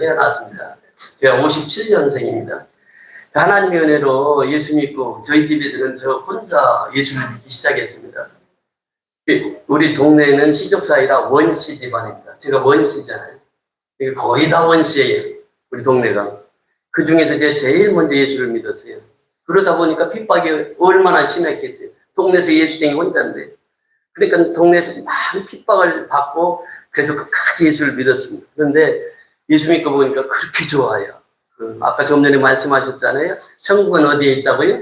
태어났습니다. 제가 57년생입니다. 하나님의 은혜로 예수 믿고 저희 집에서는 저 혼자 예수를 믿기 시작했습니다. 우리 동네에는 시족 사이라 원씨 집안입니다. 제가 원씨잖아요. 거의 다 원씨예요. 우리 동네가. 그 중에서 제가 제일 먼저 예수를 믿었어요. 그러다 보니까 핍박이 얼마나 심했겠어요. 동네에서 예수쟁이 혼자인데. 그러니까 동네에서 많은 핍박을 받고 그래서 끝까지 예수를 믿었습니다. 그런데 예수 믿고 보니까 그렇게 좋아요. 아까 좀 전에 말씀하셨잖아요. 천국은 어디에 있다고요?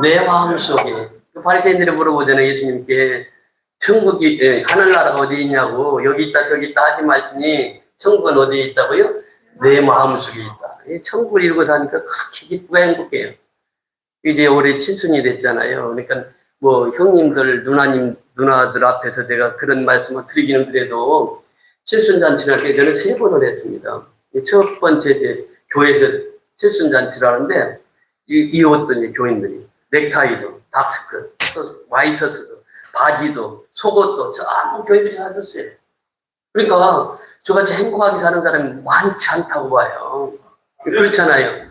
내 마음속에. 바리새인들이 물어보잖아요. 예수님께. 천국이, 하늘나라가 어디에 있냐고. 여기 있다 저기 있다 하지 말지니 천국은 어디에 있다고요? 내 마음속에 있다. 천국을 이루고 사니까 그렇게 기쁘고 행복해요. 이제 올해 칠순이 됐잖아요. 그러니까 뭐 형님들, 누나들 앞에서 제가 그런 말씀을 드리기는 그래도 칠순잔치를 할 때 저는 3번을 했습니다. 첫 번째 이제 교회에서 칠순잔치를 하는데 이 옷도 이제 교인들이 넥타이도, 닥스크, 또 와이셔츠도, 바지도, 속옷도 전부 교인들이 사줬어요. 그러니까 저같이 행복하게 사는 사람이 많지 않다고 봐요. 그렇잖아요.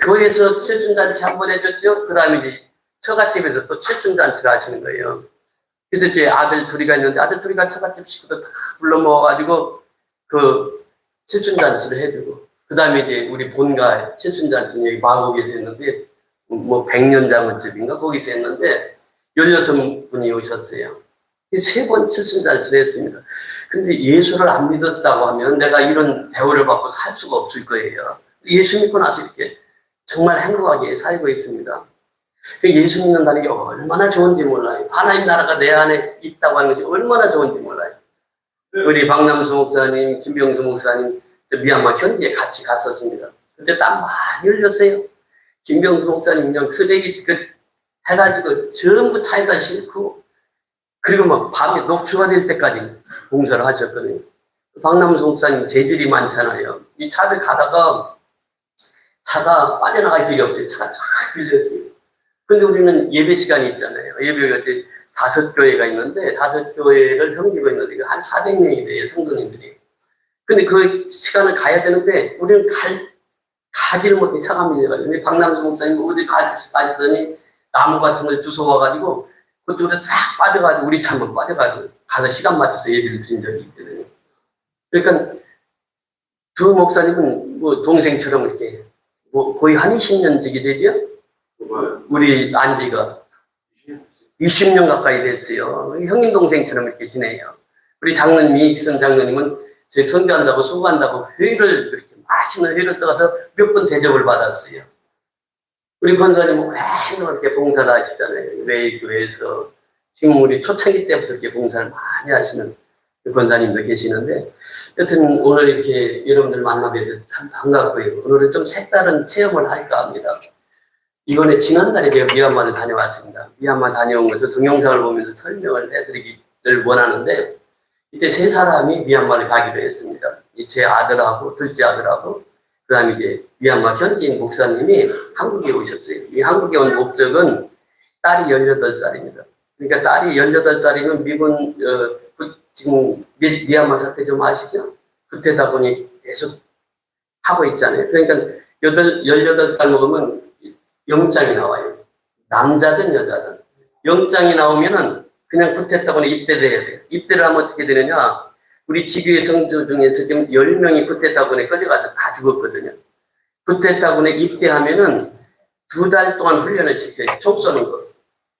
교회에서 칠순잔치 한 번 해줬죠. 그 다음에 이제 처갓집에서 또 칠순잔치를 하시는 거예요. 그래서 이제 아들 둘이가 있는데 아들 둘이가 처갓집 식구들 다 불러 모아가지고 그 칠순잔치를 해주고 그 다음에 이제 우리 본가 칠순잔치는 여기 마곡에서 했는데 뭐 100년장어집인가 거기서 했는데 16분이 오셨어요. 3번 칠순잔치를 했습니다. 근데 예수를 안 믿었다고 하면 내가 이런 대우를 받고 살 수가 없을 거예요. 예수 믿고 나서 이렇게 정말 행복하게 살고 있습니다. 예수 믿는다는 게 얼마나 좋은지 몰라요. 하나님 나라가 내 안에 있다고 하는 것이 얼마나 좋은지 몰라요. 우리 박남수 목사님, 김병수 목사님, 미얀마 현지에 같이 갔었습니다. 그때 땀 많이 흘렸어요. 김병수 목사님 그냥 쓰레기 해가지고 전부 차에다 싣고 그리고 막 밤에 녹초가 될 때까지 봉사를 하셨거든요. 박남수 목사님 재질이 많잖아요. 이 차를 가다가 차가 빠져나갈 길이 없어요. 차가 쫙 밀렸어요. 근데 우리는 예배 시간이 있잖아요. 예배가 이제 5교회가 있는데 5교회를 섬기고 있는데 한 400명이 돼요. 성도님들이. 근데 그 시간을 가야 되는데 우리는 가지를 못해 차가 밀려가지고 박남수 목사님 어디 가시더니 나무 같은 걸 주워와가지고 그쪽으로 싹 빠져가지고 우리 차만 빠져가지고 가서 시간 맞춰서 예배를 드린 적이 있거든요. 그러니까 두 목사님은 뭐 동생처럼 이렇게 뭐 거의 한 20년 지기 되죠? 우리 안지가 20년 가까이 됐어요. 형님 동생처럼 이렇게 지내요. 우리 장로님, 이익선 장로님은 저희 선교한다고 수고한다고 회의를 그렇게 맛있는 회의를 떠가서 몇 번 대접을 받았어요. 우리 권사님은 맨날 이렇게 봉사를 하시잖아요. 외교에서 지금 우리 초창기 때부터 이렇게 봉사를 많이 하시는 권사님도 계시는데 여튼 오늘 이렇게 여러분들 만나 뵈서 참 반갑고요. 오늘은 좀 색다른 체험을 할까 합니다. 이번에 지난달에 제가 미얀마를 다녀왔습니다. 미얀마 다녀온 것을 동영상을 보면서 설명을 해드리기를 원하는데 이때 3사람이 미얀마를 가기로 했습니다. 제 아들하고 둘째 아들하고 그 다음에 이제 미얀마 현지인 목사님이 한국에 오셨어요. 이 한국에 온 목적은 딸이 18살입니다. 그러니까 딸이 18살이면 미군 지금 미얀마 사태 좀 아시죠? 그때다 보니 계속 하고 있잖아요. 그러니까 18살 먹으면 영장이 나와요. 남자든 여자든. 영장이 나오면은 그냥 구태타군에 입대를 해야 돼요. 입대를 하면 어떻게 되느냐. 우리 지교의 성도 중에서 지금 10명이 구태타군에 끌려가서 다 죽었거든요. 구태타군에 입대하면은 2달 동안 훈련을 시켜요. 총 쏘는 거.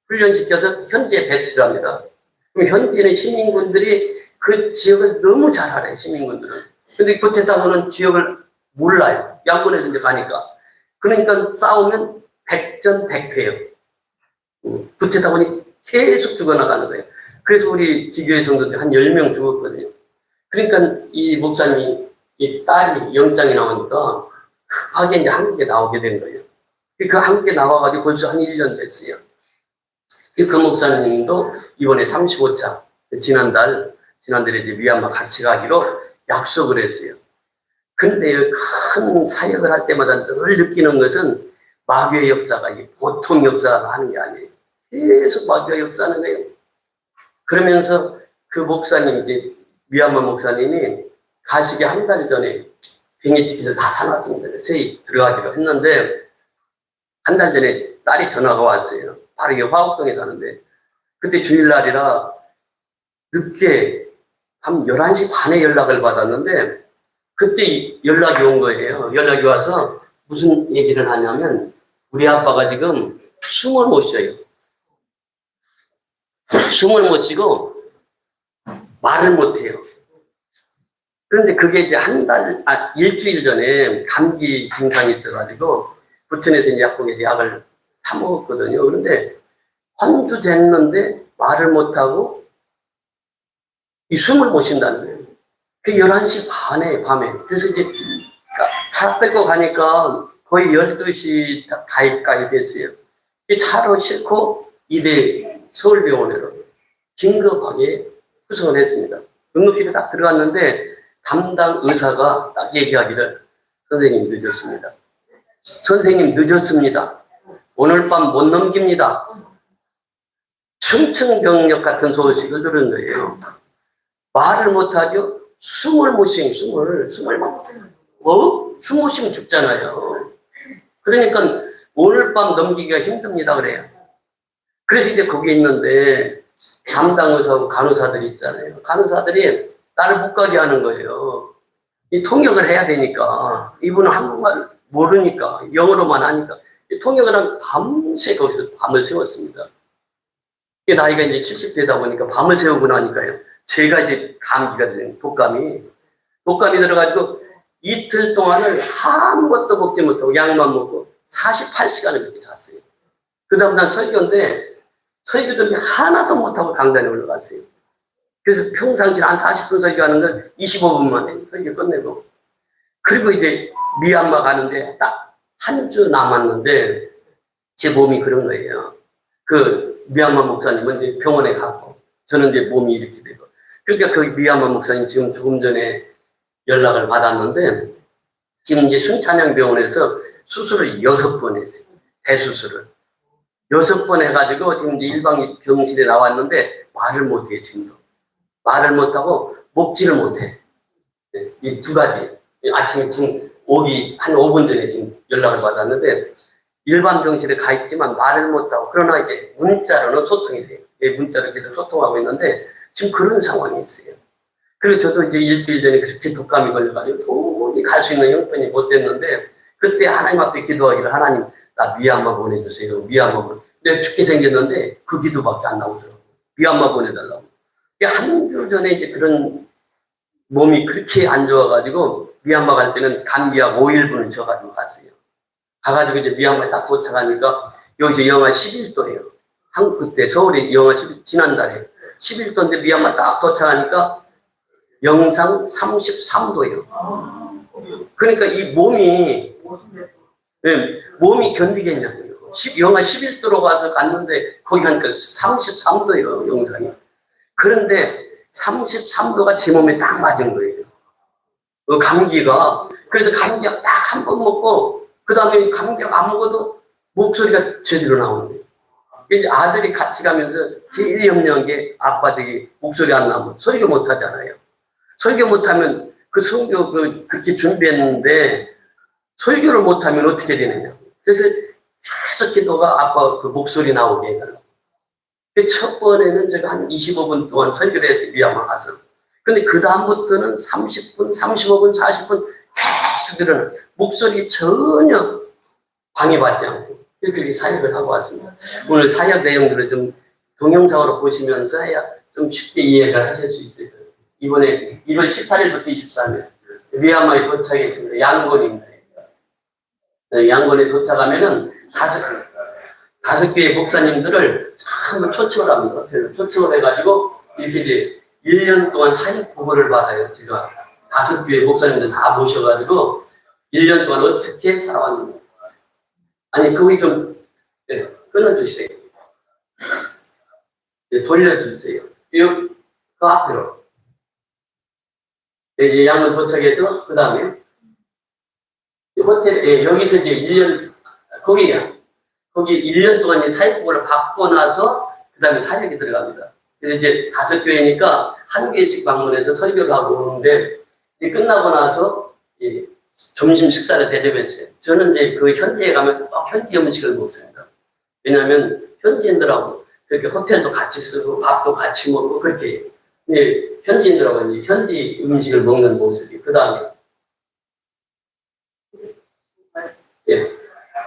훈련시켜서 현지에 배치를 합니다. 그럼 현지의 시민군들이 그 지역을 너무 잘 알아요. 시민군들은. 근데 구태타군은 지역을 몰라요. 양군에서 이제 가니까. 그러니까 싸우면 100전 100패예요. 구태타군이 계속 죽어나가는 거예요. 그래서 우리 지교의 성도들이 한 10명 죽었거든요. 그러니까 이 목사님이 이 딸이 영장이 나오니까 급하게 이제 한국에 나오게 된 거예요. 그 한국에 나와가지고 벌써 한 1년 됐어요. 그 목사님도 이번에 35차, 지난달에 이제 미얀마 같이 가기로 약속을 했어요. 근데 큰 사역을 할 때마다 늘 느끼는 것은 마귀의 역사가 보통 역사가 하는 게 아니에요. 계속 마귀의 역사하는 거예요. 그러면서 그 목사님, 이제 미얀마 목사님이 가시기 한 달 전에 비행기 티켓을 다 사놨습니다. 세입 들어가기로 했는데, 한 달 전에 딸이 전화가 왔어요. 바로 이게 화곡동에 사는데, 그때 주일날이라 늦게 한 11시 반에 연락을 받았는데, 그때 연락이 온 거예요. 연락이 와서 무슨 얘기를 하냐면, 우리 아빠가 지금 숨을 못 쉬어요. 숨을 못 쉬고 말을 못 해요. 그런데 그게 이제 일주일 전에 감기 증상이 있어가지고 부천에서 이제 약국에서 약을 사 먹었거든요. 그런데 환주 됐는데 말을 못하고 이 숨을 못 쉰다는 거예요. 그 11시 반에 밤에. 그래서 이제 차 끌고 가니까 거의 12시 가까이 됐어요. 차로 싣고 이대 서울병원으로 긴급하게 후송을 했습니다. 응급실에 딱 들어갔는데 담당 의사가 딱 얘기하기를 선생님 늦었습니다. 선생님 늦었습니다. 오늘 밤 못 넘깁니다. 청청병력 같은 소식을 들은 거예요. 말을 못하죠. 숨을 못 쉬면 숨을 숨 못 쉬면 죽잖아요. 그러니까 오늘 밤 넘기기가 힘듭니다 그래요. 그래서 이제 거기 있는데 담당 의사하고 간호사들이 있잖아요. 간호사들이 나를 못 가게 하는 거예요. 이 통역을 해야 되니까 이분은 한국말 모르니까 영어로만 하니까 통역을 한 밤새 거기서 밤을 새웠습니다. 나이가 이제 70대다 보니까 밤을 새우고 나니까요. 제가 이제 감기가 들린 독감이 들어가지고 이틀 동안을 아무것도 먹지 못하고 약만 먹고 48시간을 그렇게 잤어요. 그 다음 날 설교인데 설교들이 하나도 못하고 강단에 올라갔어요. 그래서 평상시에 한 40분 설교하는 걸 25분 만에 설교 끝내고 그리고 이제 미얀마 가는데 딱 한 주 남았는데 제 몸이 그런 거예요. 그 미얀마 목사님은 이제 병원에 갔고 저는 이제 몸이 이렇게 되고 그러니까 그 미얀마 목사님 지금 조금 전에 연락을 받았는데 지금 이제 순찬양병원에서 수술을 6번 했어요. 대수술을. 6번 해가지고 지금 이제 일반 병실에 나왔는데 말을 못해요, 지금도. 말을 못하고 먹지를 못해. 이 두 가지. 아침에 지금 오기 한 5분 전에 지금 연락을 받았는데 일반 병실에 가 있지만 말을 못하고 그러나 이제 문자로는 소통이 돼요. 문자로 계속 소통하고 있는데 지금 그런 상황이 있어요. 그리고 저도 이제 일주일 전에 그렇게 독감이 걸려가지고 도저히 갈 수 있는 형편이 못 됐는데 그때 하나님 앞에 기도하기를 하나님 나 미얀마 보내주세요. 미얀마 보내. 내가 죽게 생겼는데 그 기도밖에 안 나오더라고요. 미얀마 보내달라고. 한 주 전에 이제 그런 몸이 그렇게 안 좋아가지고 미얀마 갈 때는 감기약 5일분을 져가지고 갔어요. 가가지고 이제 미얀마에 딱 도착하니까 여기서 영하 11도예요. 그때 서울이 영하 11, 지난달에 11도인데 미얀마 딱 도착하니까 영상 33도예요. 그러니까 이 몸이 견디겠냐고요. 영하 11도로 가서 갔는데 거기 가니까 33도예요, 영상이. 그런데 33도가 제 몸에 딱 맞은 거예요. 그 감기가. 그래서 감기약 딱 한 번 먹고 그 다음에 감기약 안 먹어도 목소리가 제대로 나오는 거예요. 이제 아들이 같이 가면서 제일 염려한 게 아빠 저기 목소리 안 나오면 설교 못 하잖아요. 설교 못하면 그 설교 그렇게 준비했는데 설교를 못하면 어떻게 되느냐. 그래서 계속 기도가 아빠 그 목소리 나오게 해달라고. 첫 번에는 제가 한 25분 동안 설교를 했어요. 미얀마 가서. 근데 그 다음부터는 30분, 35분, 40분 계속 일어나. 목소리 전혀 방해받지 않고 이렇게 사역을 하고 왔습니다. 오늘 사역 내용들을 좀 동영상으로 보시면서 해야 좀 쉽게 이해를 하실 수 있어요. 이번에 1월 18일부터 23일 미얀마에 도착했습니다. 양곤입니다. 양곤에 도착하면은 다섯 개의 목사님들을 참 초청을 합니다. 초청을 해가지고 이렇게 이제 1년 동안 사역 보고를 받아요. 제가 5개의 목사님들 다 모셔가지고 1년 동안 어떻게 살아왔는지. 아니 거기 좀 끊어주세요. 돌려주세요. 그 앞으로. 이제 양은 도착해서 그 다음에 호텔 여기서 이제 1년 거기 1년 동안 사역복을 받고 나서 그 다음에 사역에 들어갑니다. 그래서 이제 5교회니까 한 개씩 방문해서 설교를 하고 오는데 끝나고 나서 점심 식사를 대접했어요. 저는 이제 그 현지에 가면 현지 음식을 먹습니다. 왜냐하면 현지인들하고 그렇게 호텔도 같이 쓰고 밥도 같이 먹고 그렇게 현지인들하고 이제 현지 음식을 먹는 모습이 그 다음에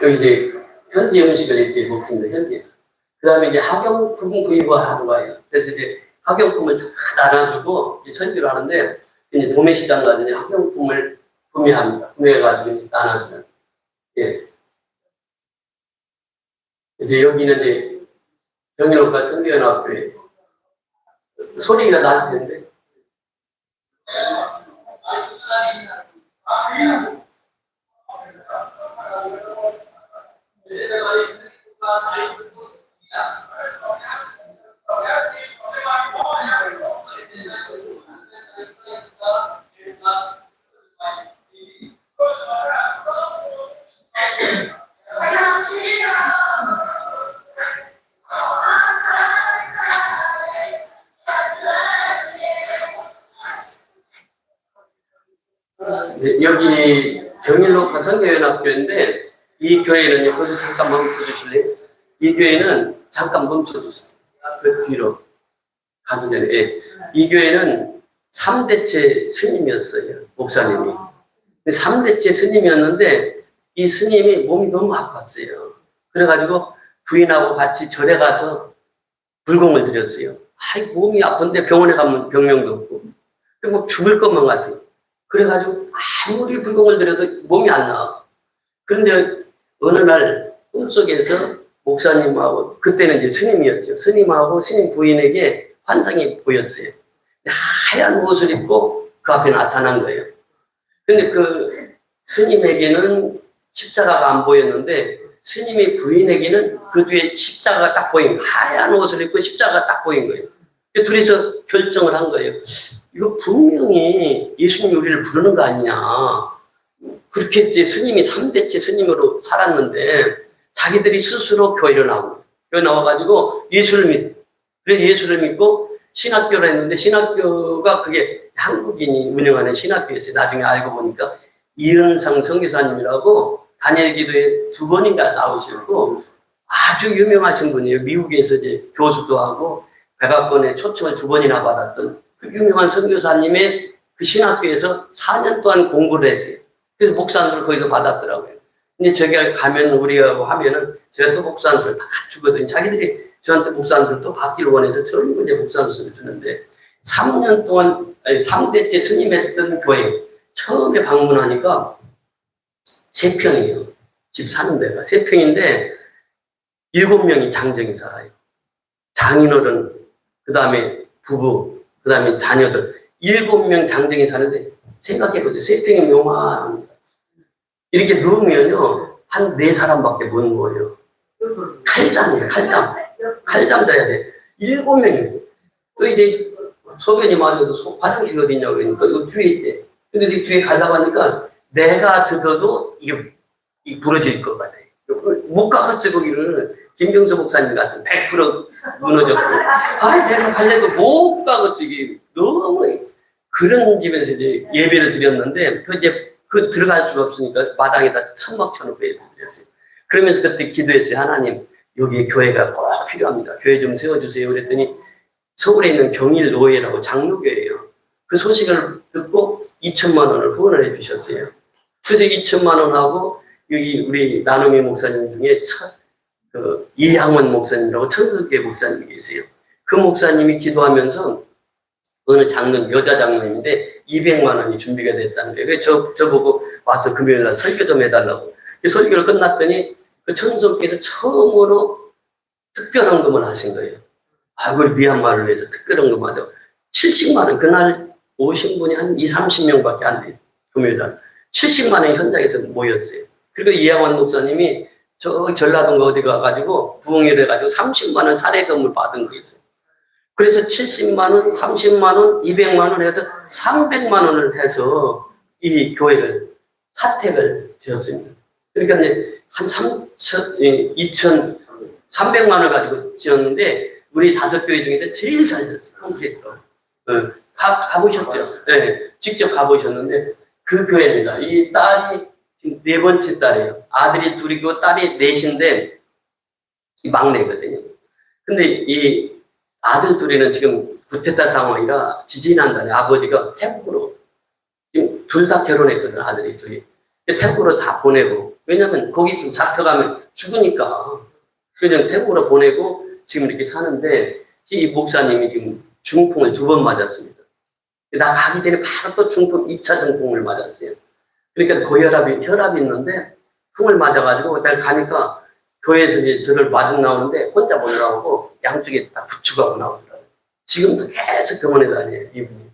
여기 이제 현지 음식을 이렇게 먹습니다. 현지에서. 그 다음에 이제 학용품 구입을 하는 거예요. 그래서 이제 학용품을 다 나눠주고 설교를 하는데 이제 도매시장 가서 이제 학용품을 구매합니다. 구매해가지고 이제 나눠주는. 이제 여기는 이제 정일호가 선교연합교회 소리가 날 텐데. 여기 경일로가 선교연합교회인데 이 교회는 여기서 잠깐 멈춰주실래요? 이 교회는 잠깐 멈춰주세요. 그 뒤로 가기 전에 이 교회는 3대째 스님이었어요. 목사님이. 3대째 스님이었는데 이 스님이 몸이 너무 아팠어요. 그래가지고 부인하고 같이 절에 가서 불공을 드렸어요. 몸이 아픈데 병원에 가면 병명도 없고 뭐 죽을 것만 같아요. 그래가지고 아무리 불공을 드려도 몸이 안 나와. 그런데 어느 날 꿈속에서 목사님하고 그때는 이제 스님이었죠. 스님하고 스님 부인에게 환상이 보였어요. 하얀 옷을 입고 그 앞에 나타난 거예요. 근데 그 스님에게는 십자가가 안 보였는데 스님의 부인에게는 그 뒤에 십자가가 딱 보인 거예요. 하얀 옷을 입고 십자가가 딱 보인 거예요. 둘이서 결정을 한 거예요. 이거 분명히 예수님 우리를 부르는 거 아니냐. 그렇게 이제 스님이 3대째 스님으로 살았는데 자기들이 스스로 교회를 나오고 교회 나와가지고 예수를 믿고 그래서 예수를 믿고 신학교를 했는데 신학교가 그게 한국인이 운영하는 신학교였어요. 나중에 알고 보니까 이은상 선교사님이라고 다니엘 기도에 2번인가 나오시고 아주 유명하신 분이에요. 미국에서 이제 교수도 하고 백악관에 초청을 2번이나 받았던 그 유명한 선교사님의 그 신학교에서 4년 동안 공부를 했어요. 그래서 목사님을 거기서 받았더라고요. 근데 저기 가면 우리하고 하면은 제가 또 목사님을 다 주거든요. 자기들이 저한테 목사님을 또 받기를 원해서 저는 이제 목사님을 주는데 3년 동안 3대째 스님했던 교회 처음에 방문하니까 3평이에요. 집 사는 데가 3평인데 7명이 장정이 살아요. 장인어른, 그 다음에 부부, 그 다음에 자녀들 7명 장정이 사는데 생각해보세요. 3평이 묘합니다. 이렇게 누우면요 한 4사람밖에 못 누워요. 칼잠이에요. 칼잠 자야 돼. 7명이. 또 이제 소변이 많아도 화장실 어디 있냐고 그러니까 이거 뒤에 있대. 근데 이 뒤에 가려고 하니까 내가 들어도 이게 부러질 것 같아. 못 가겠어 거기를. 김경수 목사님 갔으면 100% 무너졌고 내가 갈래도 못 가겠어. 이게 너무 그런 집에서 이제 예배를 드렸는데 그 들어갈 수가 없으니까 마당에다 천막 쳐놓고 예배 드렸어요. 그러면서 그때 기도했어요. 하나님 여기 교회가 꼭 필요합니다. 교회 좀 세워주세요. 그랬더니 서울에 있는 경일노예라고 장로교회예요. 그 소식을 듣고 2천만 원을 후원을 해주셨어요. 그래서 2천만 원하고 여기 우리 나눔의 목사님 중에 이향원 목사님이라고 천석교회 목사님이 계세요. 그 목사님이 기도하면서 어느 장로님, 여자 장로님인데 200만 원이 준비가 됐다는 거예요. 그래서 저보고 와서 금요일날 설교 좀 해달라고. 설교를 끝났더니 그 천석교회에서 처음으로 특별헌금을 하신 거예요. 그걸 미얀마를 위해서 특별헌금 하죠. 70만 원, 그날 오신 분이 한 30명밖에 안 돼요. 금요일날. 70만 원이 현장에서 모였어요. 그리고 이양원 목사님이 저 전라도인가 어디 가가지고 부흥회를 해가지고 30만 원 사례금을 받은 거 있어요. 그래서 70만 원, 30만 원, 200만 원 해서 300만 원을 해서 이 교회를 사택을 지었습니다. 그러니까 이제 한 2,300만 원을 가지고 지었는데 우리 5교회 중에서 제일 잘 지었어요. 컴플리트로. 가보셨죠? 네, 직접 가보셨는데 그 교회입니다. 이 딸이 지금 네 번째 딸이에요. 아들이 둘이고 딸이 넷인데 막내거든요. 근데 이 아들 둘이는 지금 구테타 상황이라 지진이 난다니 아버지가 태국으로 둘 다 결혼했거든 아들이 둘이. 태국으로 다 보내고 왜냐면 거기 지금 잡혀가면 죽으니까 그냥 태국으로 보내고 지금 이렇게 사는데 이 목사님이 지금 중풍을 2번 맞았습니다. 나 가기 전에 바로 또 중풍 2차 중풍을 맞았어요. 그러니까 혈압이 있는데 풍을 맞아가지고 내가 가니까 교회에서 이제 저를 마중 나오는데 혼자 못 나오고 양쪽에 다 부축하고 나오더라고요. 지금도 계속 병원에 다녀요, 이분이.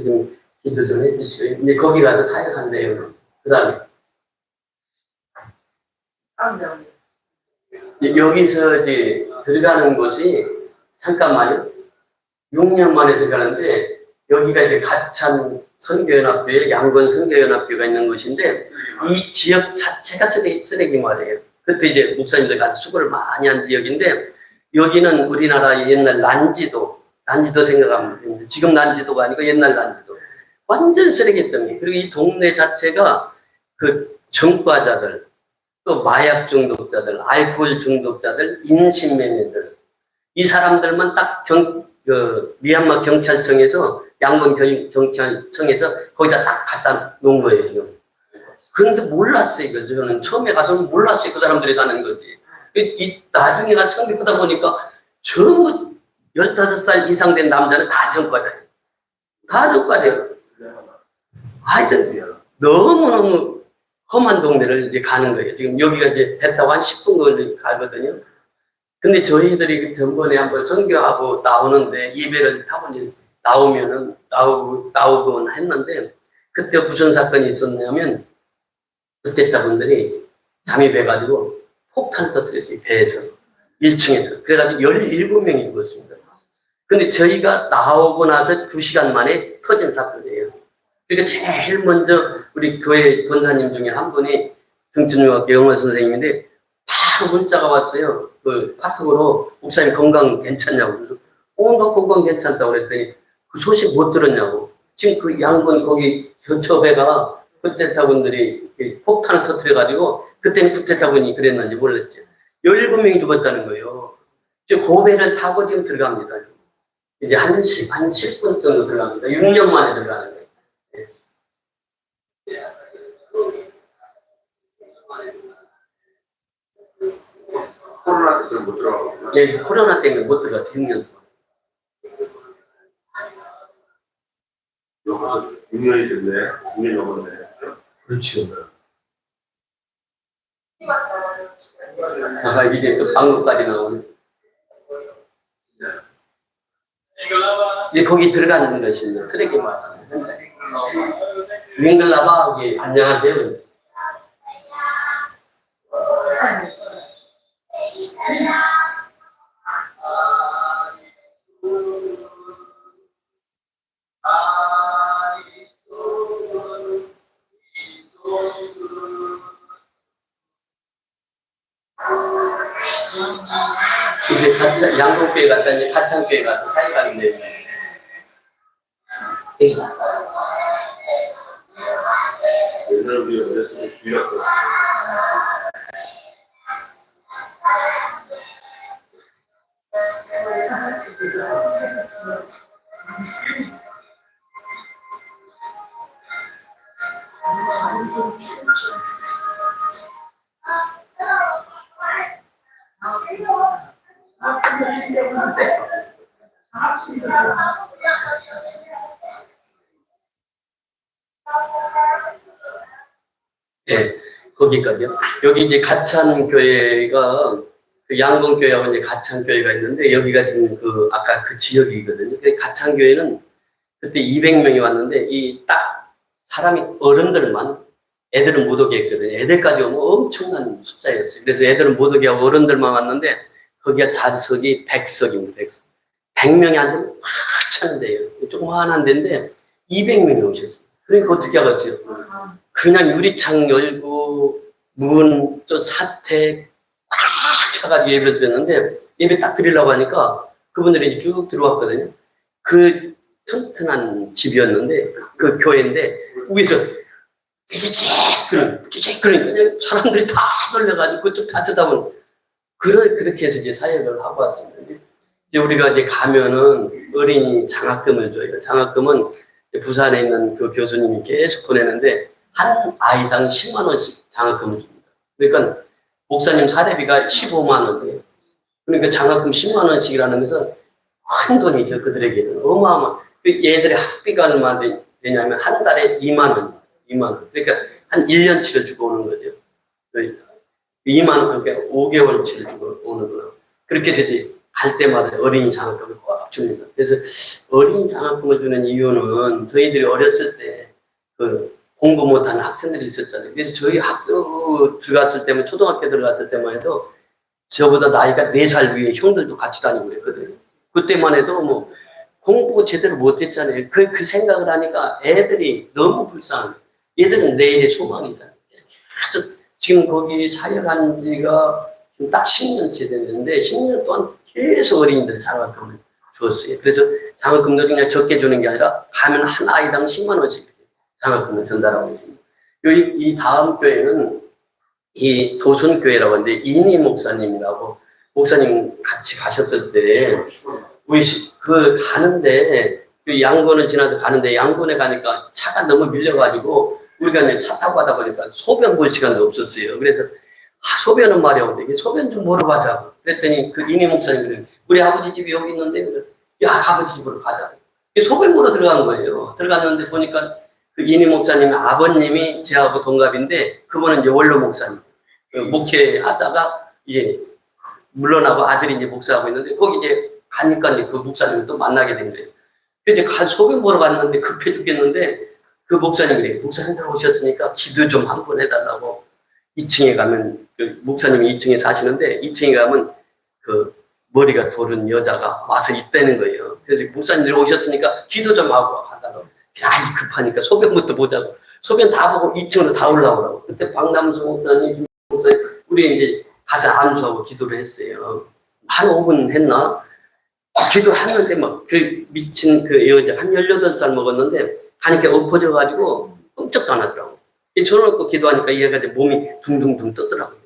좀 기도 좀 해주시고요. 이제 거기 가서 사역한대요. 그 다음에. 여기서 이제 들어가는 곳이, 잠깐만요. 6년 만에 들어가는데, 여기가 이제 가찬 선교연합교회, 양건 선교연합교회가 있는 곳인데, 이 지역 자체가 쓰레기 말이에요. 그때 이제 목사님들 가서 수고를 많이 한 지역인데, 여기는 우리나라의 옛날 난지도 생각하면 됩니다. 지금 난지도가 아니고 옛날 난지도. 완전 쓰레기덩이. 그리고 이 동네 자체가 그 전과자들, 또 마약 중독자들, 알코올 중독자들, 인신매매들. 이 사람들만 딱 미얀마 경찰청에서, 양곤 경찰청에서 거기다 딱 갖다 놓은 거예요, 지금. 그런데 몰랐어요, 이거. 저는 처음에 가서는 몰랐어요, 그 사람들이 사는 거지. 나중에 가서 성교하다 보니까 전부 15살 이상 된 남자는 다 전과자예요. 다 전과자예요. 하여튼, 너무너무 험한 동네를 이제 가는 거예요. 지금 여기가 이제 배 타고 한 10분 걸리 가거든요. 근데 저희들이 전번에 한번 선교하고 나오는데 예배를 타고 나오곤 했는데 그때 무슨 사건이 있었냐면 그때분들이 잠입해가지고 폭탄 터뜨렸어요. 배에서. 1층에서. 그래가지고 17명이 죽었습니다. 근데 저희가 나오고 나서 2시간 만에 터진 사건이에요. 그러니까 제일 먼저 우리 교회 권사님 중에 한 분이 등촌중학교 영어 선생님인데 바로 문자가 왔어요. 그 카톡으로 목사님 건강 괜찮냐고. 그래서 너 건강 괜찮다고 그랬더니 그 소식 못 들었냐고. 지금 그 양곤 거기 교처배가 쿠데타군들이 폭탄을 터뜨려가지고 그때는 쿠데타군이 그랬는지 몰랐어요. 17명이 죽었다는 거예요. 지금 고배를 타고 지금 들어갑니다. 이제 한 10분 정도 들어갑니다. 6년 만에 들어가는 거예요. 코로나 때문에 못 들어가고. 네, 코로나 때문에 못 들어갔어요. 6년 동안. 여기서 6년이 됐네. 6년 넘었네. 그렇죠. 아까 이제 또 방금까지 나오네. 이제 거기 들어가는 것입니다. 쓰레기 마을. 윙글라바, 안녕하세요. 이제 양동교회 갔다 이제 가창교회 가서 사역하는데 옛날에 우리 어렸을 때 주일학교. 네, 거기까지요. 여기 이제 가찬교회가 그 양곤교회하고 이제 가찬교회가 있는데 여기가 지금 그 아까 그 지역이거든요. 그 가찬교회는 그때 200명이 왔는데 이 딱 사람이 어른들만 애들은 못 오게 했거든요. 애들까지 오면 엄청난 숫자였어요. 그래서 애들은 못 오게 하고 어른들만 왔는데 거기가 좌석이 100석입니다. 100명이 앉으면 막 차는데요. 조그마한 데인데 200명이 오셨어요. 그러니까 어떻게 하겠어요? 그냥 유리창 열고 문 또 사택 꽉 차가지고 예배 드렸는데 예배 딱 드리려고 하니까 그분들이 이제 쭉 들어왔거든요. 그 튼튼한 집이었는데 그 교회인데 위에서 그런 그냥 사람들이 다 놀려가지고 그쪽 다 쳐다보는 그렇게 해서 이제 사역을 하고 왔습니다. 이제 우리가 이제 가면은 어린이 장학금을 줘요. 장학금은 부산에 있는 그 교수님이 계속 보내는데 한 아이당 10만 원씩 장학금을 줍니다. 그러니까 목사님 사례비가 15만 원이에요. 그러니까 장학금 10만 원씩이라는 것은 큰 돈이죠. 그들에게는 어마어마. 얘들의 학비가 얼마 되냐면 한 달에 2만 원. 2만 원. 그러니까 한 1년치를 주고 오는 거죠. 2만 원, 그러니까 5개월치를 주고 오는구나. 그렇게 해서 이제 갈 때마다 어린이 장학금을 꽉 줍니다. 그래서 어린이 장학금을 주는 이유는 저희들이 어렸을 때 그 공부 못하는 학생들이 있었잖아요. 그래서 저희 학교 들어갔을 때만, 초등학교 들어갔을 때만 해도 저보다 나이가 4살 위에 형들도 같이 다니고 그랬거든요. 그때만 해도 뭐 공부 제대로 못했잖아요. 그 생각을 하니까 애들이 너무 불쌍해요. 얘들은 내일의 소망이잖아요. 계속 지금 거기 사역한 지가 지금 딱 10년째 됐는데 10년 동안 계속 어린이들 장학금을 줬어요. 그래서 장학금도 그냥 적게 주는 게 아니라 가면 한 아이당 10만 원씩 장학금을 전달하고 있습니다. 이 다음 교회는 이 도순교회라고 하는데 이니 목사님이라고 목사님 같이 가셨을 때 우리 가는데 그 양곤을 지나서 가는데 양곤에 가니까 차가 너무 밀려가지고 우리가 이제 차 타고 가다 보니까 소변 볼 시간도 없었어요. 그래서 소변은 말이야 근데 소변 좀 보러 가자고 그랬더니 그 이니 목사님이 우리 아버지 집이 여기 있는데 야 아버지 집으로 가자. 소변 보러 들어간 거예요. 들어갔는데 보니까 그 이니 목사님의 아버님이 저하고 동갑인데 그분은 이제 원로 목사님. 목회하다가 이제 물러나고 아들이 이제 목사하고 있는데 거기 이제 가니까 이제 그 목사님을 또 만나게 된 거예요. 그래서 이제 소변 보러 갔는데 급해 죽겠는데 그 목사님이 그래. 목사님들 오셨으니까 기도 좀 한 번 해달라고 2층에 가면 그 목사님이 2층에 사시는데 2층에 가면 그 머리가 도른 여자가 와서 있다는 거예요. 그래서 목사님들 오셨으니까 기도 좀 하고 하다가 아이 급하니까 소변부터 보자고 소변 다 보고 2층으로 다 올라오라고 그때 박남수 목사님 우리 이제 가서 안수하고 기도를 했어요. 한 5분 했나? 기도했는데 막 그 미친 그 여자 한 18살 먹었는데 가니까 엎어져가지고 끔찍도 안 하더라고. 저놓고 기도하니까 얘가 이제 몸이 둥둥둥 뜨더라고요.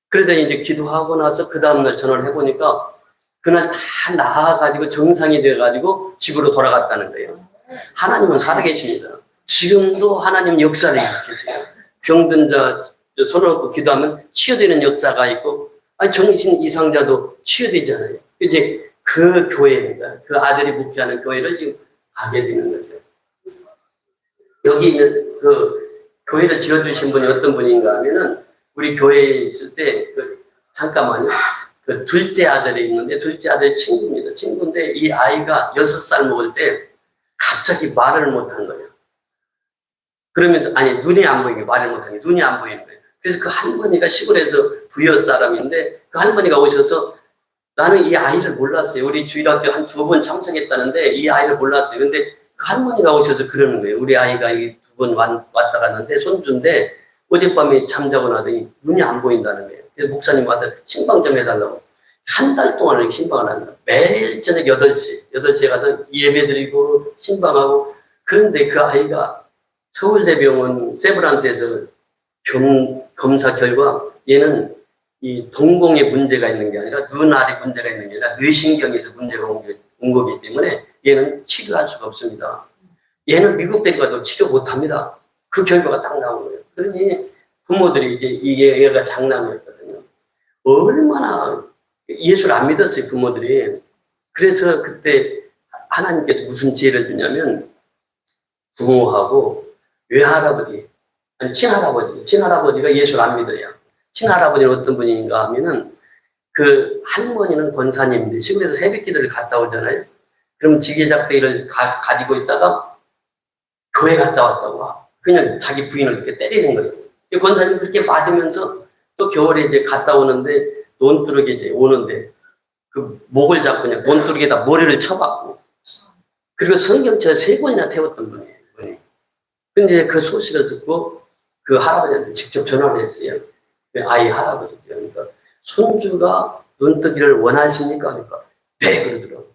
그래서 이제 기도하고 나서 그 다음날 전화를 해보니까 그날 다 나아가지고 정상이 돼가지고 집으로 돌아갔다는 거예요. 하나님은 살아계십니다. 지금도 하나님 역사를 일으키세요. 병든 자 손을 얹고 기도하면 치유되는 역사가 있고, 아니 정신 이상자도 치유되잖아요. 이제 그 교회입니다. 그 아들이 목회하는 교회를 지금 가게 되는 거죠. 여기 있는 그 교회를 지어주신 분이 어떤 분인가 하면은 우리 교회에 있을 때 잠깐만요. 그 둘째 아들이 있는데 둘째 아들 친구입니다. 친구인데 이 아이가 6살 먹을 때 갑자기 말을 못한 거예요. 그러면서 아니 눈이 안 보이게 말을 못하는 게 눈이 안 보이는 거예요. 그래서 그 할머니가 시골에서 부여 사람인데 그 할머니가 오셔서 나는 이 아이를 몰랐어요. 우리 주일학교 한 2번 참석했다는데 이 아이를 몰랐어요. 근데 그 할머니가 오셔서 그러는 거예요. 우리 아이가 2번 왔다 갔는데 손주인데 어젯밤에 잠자고 나더니 눈이 안 보인다는 거예요. 그래서 목사님 와서 신방 좀 해달라고. 한 달 동안 이렇게 신방을 합니다. 매일 저녁 8시에 가서 예배드리고 신방하고 그런데 그 아이가 서울대병원 세브란스에서 검사 결과 얘는 이 동공에 문제가 있는 게 아니라 눈알에 문제가 있는 게 아니라 뇌신경에서 문제가 온 거기 때문에 얘는 치료할 수가 없습니다. 얘는 미국 데려가도 치료 못합니다. 그 결과가 딱 나온 거예요. 그러니 부모들이 이제 이게 얘가 장남이었거든요. 얼마나 예수를 안 믿었어요, 부모들이. 그래서 그때 하나님께서 무슨 지혜를 주냐면 부모하고 외할아버지, 아니 친할아버지가 예수를 안 믿어요. 친할아버지는 어떤 분인가 하면은 그 할머니는 권사님인데 시골에서 새벽기도를 갔다 오잖아요. 그럼 지게작대기를 가지고 있다가 교회 갔다 왔다고 그냥 자기 부인을 이렇게 때리는 거예요. 권사님 그렇게 맞으면서 또 겨울에 이제 갔다 오는데 논두르게 이제 오는데 그 목을 잡고 그냥 논두르게다 머리를 쳐박고 그리고 성경책을 3번이나 태웠던 분이에요. 근데 그 소식을 듣고 그 할아버지한테 직접 전화를 했어요. 아이 할아버지. 그러니까 손주가 눈뜨기를 원하십니까? 그러니까 네 그러더라고요.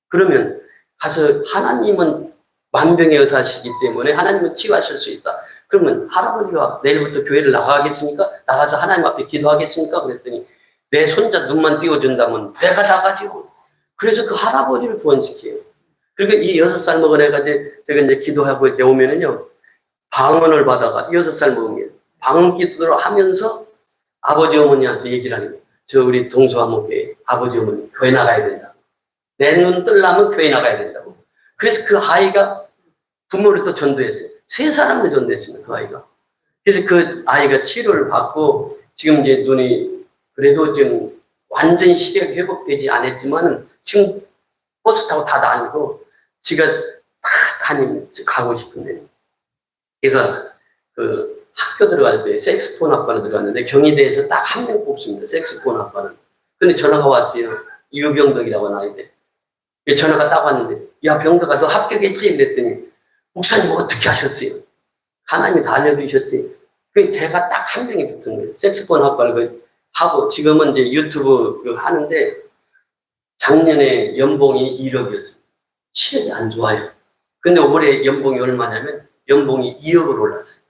그러면 가서 하나님은 만병의 의사시기 때문에 하나님은 치유하실 수 있다. 그러면 할아버지가 내일부터 교회를 나가겠습니까? 나가서 하나님 앞에 기도하겠습니까? 그랬더니 내 손자 눈만 띄워준다면 내가 나가지요. 그래서 그 할아버지를 구원시켜요. 그러니까 이 6살 먹은 애가 제가 이제 기도하고 이제 오면은요, 방언을 받아가 6살 먹으면 방언 기도를 하면서 아버지 어머니한테 얘기를 하는 거예요. 저 우리 동서화목교회 아버지 어머니 교회 나가야 된다. 내 눈 뜰라면 교회 나가야 된다고. 그래서 그 아이가 부모를 또 전도했어요. 3사람을 전도했습니다. 그 아이가. 그래서 그 아이가 치료를 받고 지금 이제 눈이 그래도 지금 완전 시력 회복되지 않았지만은 지금 버스 타고 다 다니고 지가 다 가고 싶은데 얘가 그 학교 들어갈 때 색스폰 학과를 들어갔는데 경희대에서 딱 한 명 뽑습니다. 색스폰 학과는. 근데 전화가 왔어요. 유병덕이라고 나이대. 전화가 딱 왔는데 야 병덕아 너 합격했지? 그랬더니 목사님 어떻게 하셨어요? 하나님이 다 알려주셨지. 그 걔가 딱 한 명이 붙은 거예요. 색스폰 학과를 하고 지금은 이제 유튜브 하는데 작년에 연봉이 1억이었어요. 실력이 안 좋아요. 근데 올해 연봉이 얼마냐면 연봉이 2억으로 올랐어요.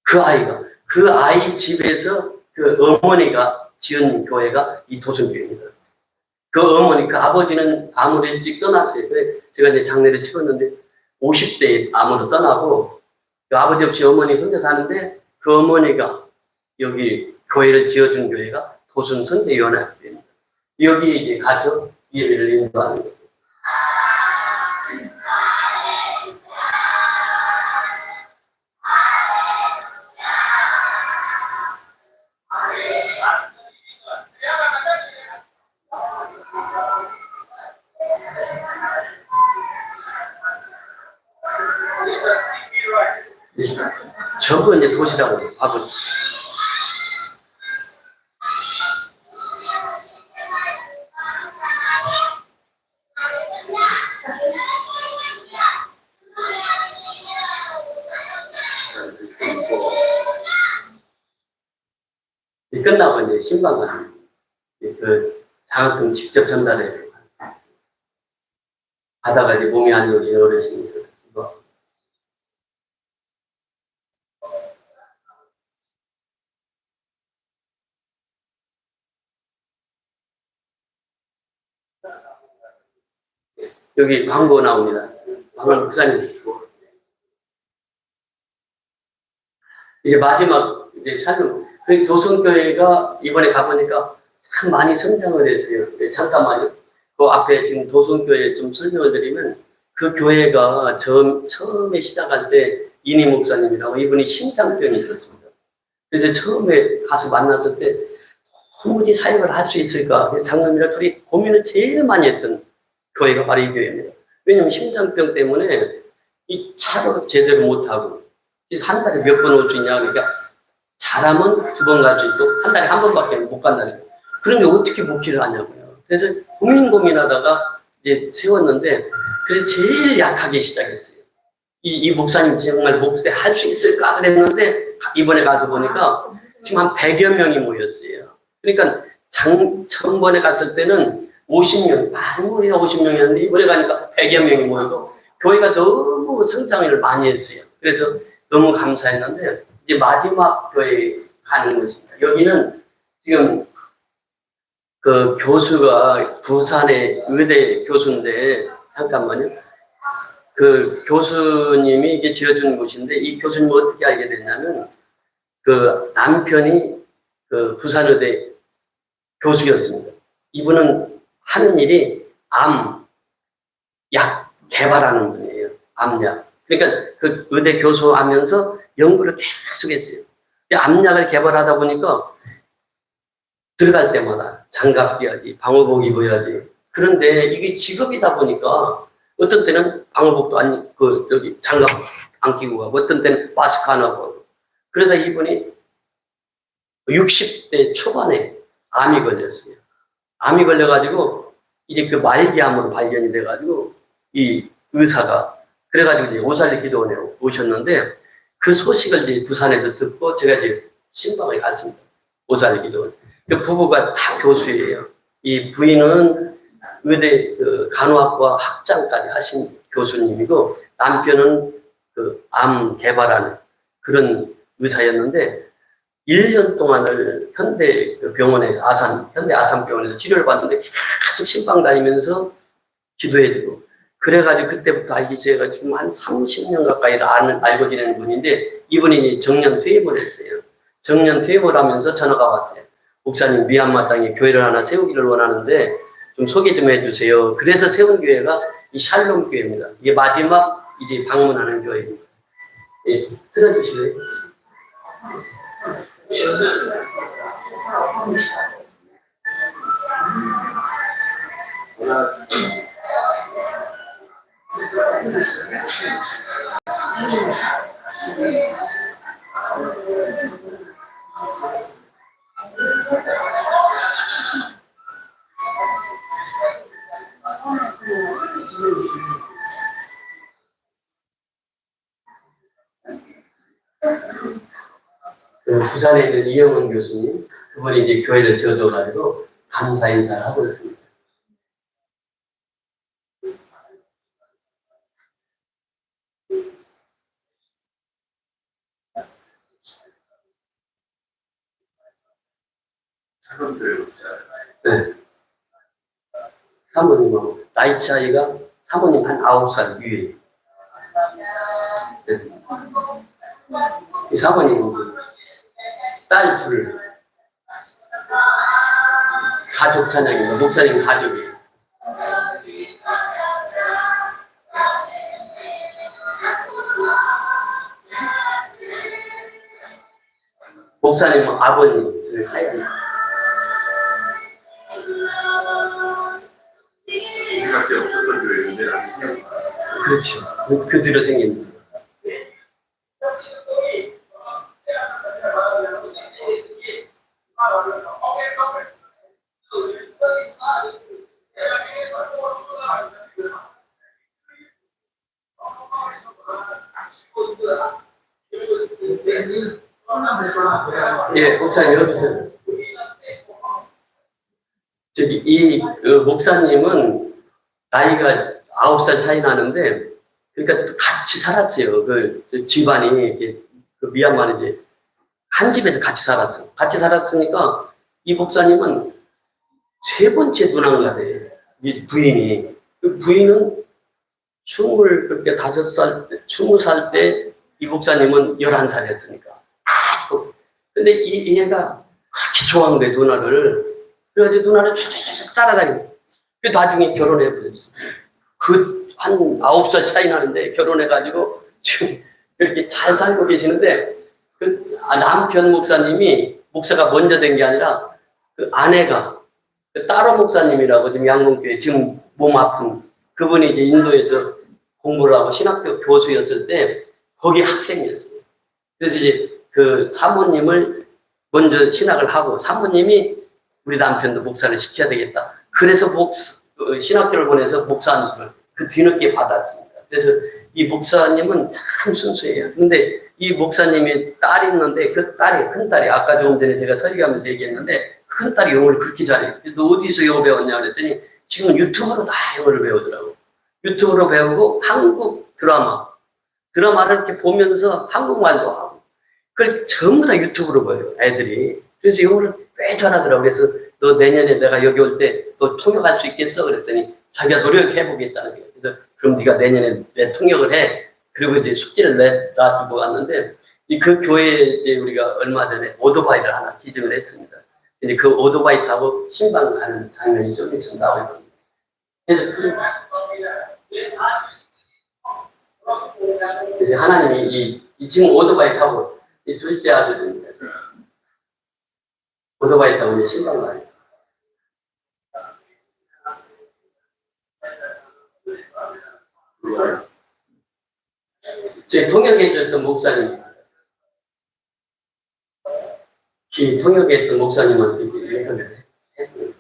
그 아이 집에서 그 어머니가 지은 교회가 이 도성교회입니다. 그 어머니, 그 아버지는 암으로 일찍 떠났어요. 제가 이제 장례를 치렀는데 50대에 암으로 떠나고 그 아버지 없이 어머니 혼자 사는데 그 어머니가 여기 교회를 지어준 교회가 도순 선대연합교회입니다. 여기 이제 가서 예배를 인도하는 거예요. 저거 이제 도시라고 해요. 밥은. 끝나고 이제 신방관 그 장학금 직접 전달해요. 하다가 이제 몸이 안 좋으신 어르신이 있어서 여기 광고 나옵니다. 광고 목사님. 이제 마지막 이제 사는 그 도성교회가 이번에 가보니까 참 많이 성장을 했어요. 잠깐만요. 그 앞에 지금 도성교회 좀 설명을 드리면 그 교회가 처음에 시작할 때 이니 목사님이라고 이분이 심장병이 있었습니다. 그래서 처음에 가서 만났을 때 도무지 사역을 할 수 있을까? 그래서 장로님이랑 둘이 고민을 제일 많이 했던 교회가 바로 이 교회입니다. 왜냐면 심장병 때문에 이 차로 제대로 못하고 한 달에 몇 번 올 수 있냐? 그러니까 잘하면 2번 갈 수 있고 한 달에 한 번밖에 못 간다는 거예요. 그런데 어떻게 목회를 하냐고요. 그래서 고민하다가 이제 세웠는데 그래서 제일 약하게 시작했어요. 이 목사님 정말 목회 할 수 있을까? 그랬는데 이번에 가서 보니까 지금 한 100여 명이 모였어요. 그러니까 전번에 갔을 때는 50명, 아무리가 50명이었는데 이번에 가니까 100여 명이 모이고 교회가 너무 성장을 많이 했어요. 그래서 너무 감사했는데 이제 마지막 교회에 가는 것입니다. 여기는 지금 그 교수가 부산의 의대 교수인데 잠깐만요. 그 교수님이 이게 지어준 곳인데 이 교수님 어떻게 알게 됐냐면 그 남편이 그 부산의대 교수였습니다. 이분은 하는 일이 암약 개발하는 분이에요. 암약. 그러니까 그 의대 교수 하면서 연구를 계속 했어요. 암약을 개발하다 보니까 들어갈 때마다 장갑 끼야지, 방호복 입어야지. 그런데 이게 직업이다 보니까 어떤 때는 방호복도 장갑 안 끼고 가고 어떤 때는 마스크 안 하고. 그러다 이분이 60대 초반에 암이 걸렸어요. 암이 걸려가지고 이제 그 말기암으로 발견이 돼가지고 이 의사가 그래가지고 이제 오살리 기도원에 오셨는데 그 소식을 이제 부산에서 듣고 제가 이제 신방에 갔습니다. 오살리 기도원. 그 부부가 다 교수예요. 이 부인은 의대 그 간호학과 학장까지 하신 교수님이고 남편은 그 암 개발하는 그런 의사였는데 1년 동안을 현대 병원에 현대 아산병원에서 치료를 받는데 계속 신방 다니면서 기도해주고 그래가지고 그때부터 알기 시작해가지고 지금 한 30년 가까이를 알고 지내는 분인데 이분이 정년 퇴임을 했어요. 정년 퇴임을 하면서 전화가 왔어요. 목사님 미얀마 땅에 교회를 하나 세우기를 원하는데 좀 소개 좀 해주세요. 그래서 세운 교회가 이 샬롬 교회입니다. 이게 마지막 이제 방문하는 교회입니다. 예, 들어주실래요? 부산에 있는 이영은 교수님, 그분이 이제 교회를 지어줘가지고 감사 인사를 하고 있습니다. 네. 사모님하고 나이 차이가 사모님 한 9살 위에. 네. 이 사모님은 딸 둘, 가족 찬양입니다. 목사님 가족이에요. 목사님은 아버님 하얀. 우리밖에 없었던 교회인데 그렇죠. 그 뒤로 생긴. 예, 목사님 여기서 저기 이 목사님은 나이가 9살 차이 나는데 그러니까 같이 살았어요. 그 집안이 이렇게 그 미얀마는 이제 한 집에서 같이 살았어. 같이 살았으니까 이 목사님은 세 번째 누나가 돼. 이 부인이 그 부인은 25살 때, 20살 때 이 목사님은 11살이었으니까. 근데 이 얘가 그렇게 좋아한 거예요, 누나를. 그래가지고 누나를 쫙쫙쫙 따라다니고. 그 나중에 결혼해버렸어. 한 9살 차이 나는데 결혼해가지고 지금 그렇게 잘 살고 계시는데 그 남편 목사님이 목사가 먼저 된 게 아니라 그 아내가 그 따로 목사님이라고 지금 양문교회 지금 몸 아픈 그분이 이제 인도에서 공부를 하고 신학교 교수였을 때 거기 학생이었어요. 그래서 이제 그 사모님을 먼저 신학을 하고 사모님이 우리 남편도 목사를 시켜야 되겠다. 그래서 신학교를 보내서 목사 안수를 그 뒤늦게 받았습니다. 그래서 이 목사님은 참 순수해요. 근데 이 목사님이 딸이 있는데 그 딸이 큰딸이 아까 조금 전에 제가 설교하면서 얘기했는데 큰딸이 영어를 그렇게 잘해요. 너 어디서 영어 배웠냐 그랬더니 지금 유튜브로 다 영어를 배우더라고. 유튜브로 배우고 한국 드라마를 이렇게 보면서 한국말도 하고 그걸 전부 다 유튜브로 봐요, 애들이. 그래서 영어를 꽤 잘하더라고. 그래서 너 내년에 내가 여기 올 때 너 통역할 수 있겠어? 그랬더니 자기가 노력해보겠다는 거예요. 그래서 그럼 네가 내년에 내 통역을 해. 그리고 이제 숙제를 놔두고 왔는데 그 교회에 이제 우리가 얼마 전에 오토바이를 하나 기증을 했습니다. 이제 그 오토바이 타고 신방 가는 장면이 좀 있으면 나올 겁니다. 그래서 하나님이 지금 오토바이 타고 이 둘째 아들입니다. 오토바이 타고 이제 신방 가요. 제 통역해줬던 목사님, 통역했던 목사님한테 인터뷰를 했고요.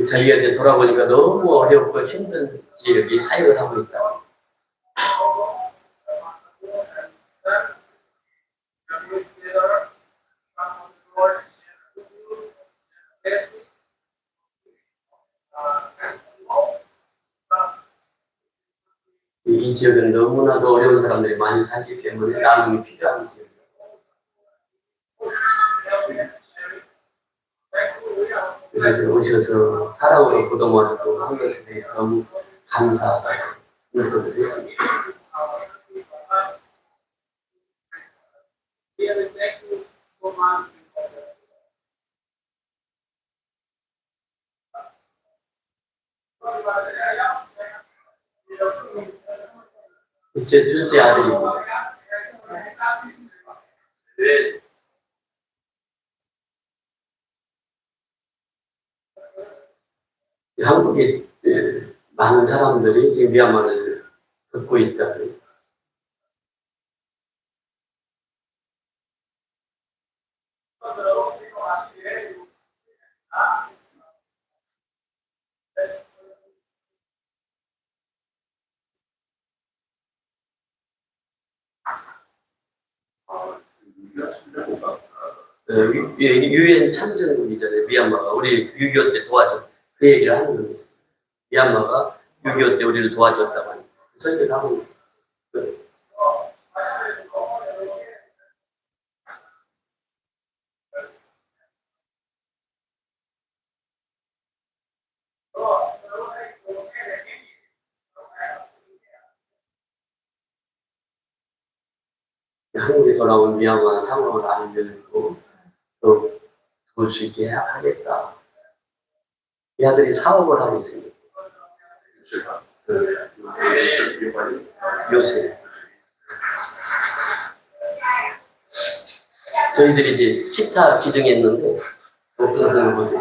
자기가 이제 돌아보니까 너무 어렵고 힘든 지역에 사역을 하고 있다. 이 지역은 너무나도 어려운 사람들이 많이 살기 때문에 나눔이 필요한 지역입니다. 그래서 오셔서 사랑으로 보도마주고 한 것에 대해서 너무 감사하다고 인사를 했습니다. 제 둘째 아들입니다. 한국에 많은 사람들이 지금 미얀마를 듣고 있다. 유엔 참전국이잖아요. 미얀마가 우리 6.25 때 도와줬 그 얘기를 하는 겁니다. 미얀마가 6.25 때 우리를 도와줬다고 하는 설교를 하고 한국에 돌아온 미얀마 상황을 알려주고 또 도울 수 있게 하겠다. 이 아들이 사업을 하고 있습니다. 요새 저희들이 이제 기타 기증했는데 없어지는 거지.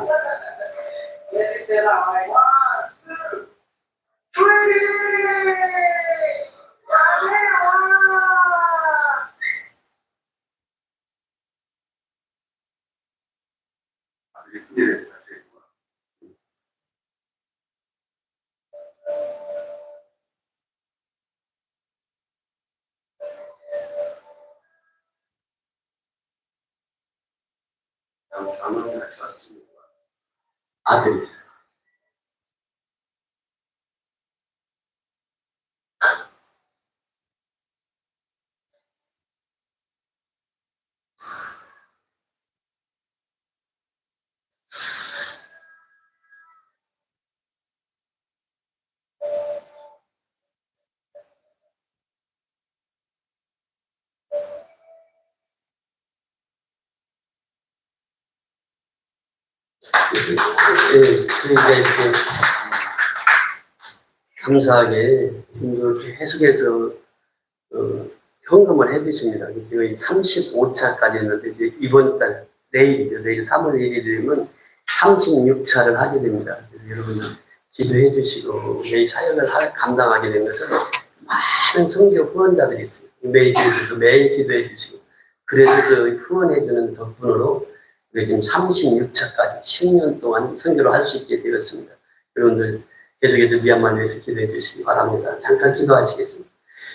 아들이 저희가 이렇게 감사하게 지금도 이렇게 계속해서 현금을 해주십니다. 지금 35차까지 했는데 이제 이번 달 내일이죠. 내일 3월 1일 되면 36차를 하게 됩니다. 그래서 여러분들 기도해 주시고 이 사역을 감당하게 된 것은 많은 선교 후원자들이 있어요. 매일에서도 매일 기도해 주시고 그래서 그 후원해 주는 덕분으로 우리 지금 36차까지 10년 동안 선교를 할 수 있게 되었습니다. 여러분들 계속해서 미얀마를 위해서 기도해 주시기 바랍니다. 잠깐 기도하시겠습니다.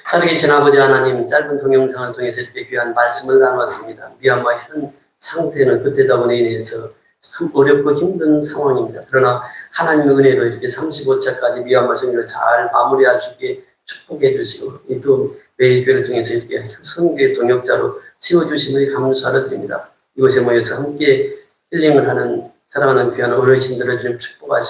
살아계신 아버지 하나님, 짧은 동영상을 통해서 이렇게 귀한 말씀을 나눴습니다. 미얀마 현 상태는 그때다보니 인해서 참 어렵고 힘든 상황입니다. 그러나 하나님의 은혜로 이렇게 35차까지 미얀마 선교를 잘 마무리할 수 있게 축복해 주시고 또 매일 교회를 통해서 이렇게 선교의 동역자로 세워주심을 감사를 드립니다. 이곳에 모여서 함께 힐링을 하는 사랑하는 귀한 어르신들을 좀 축복하시고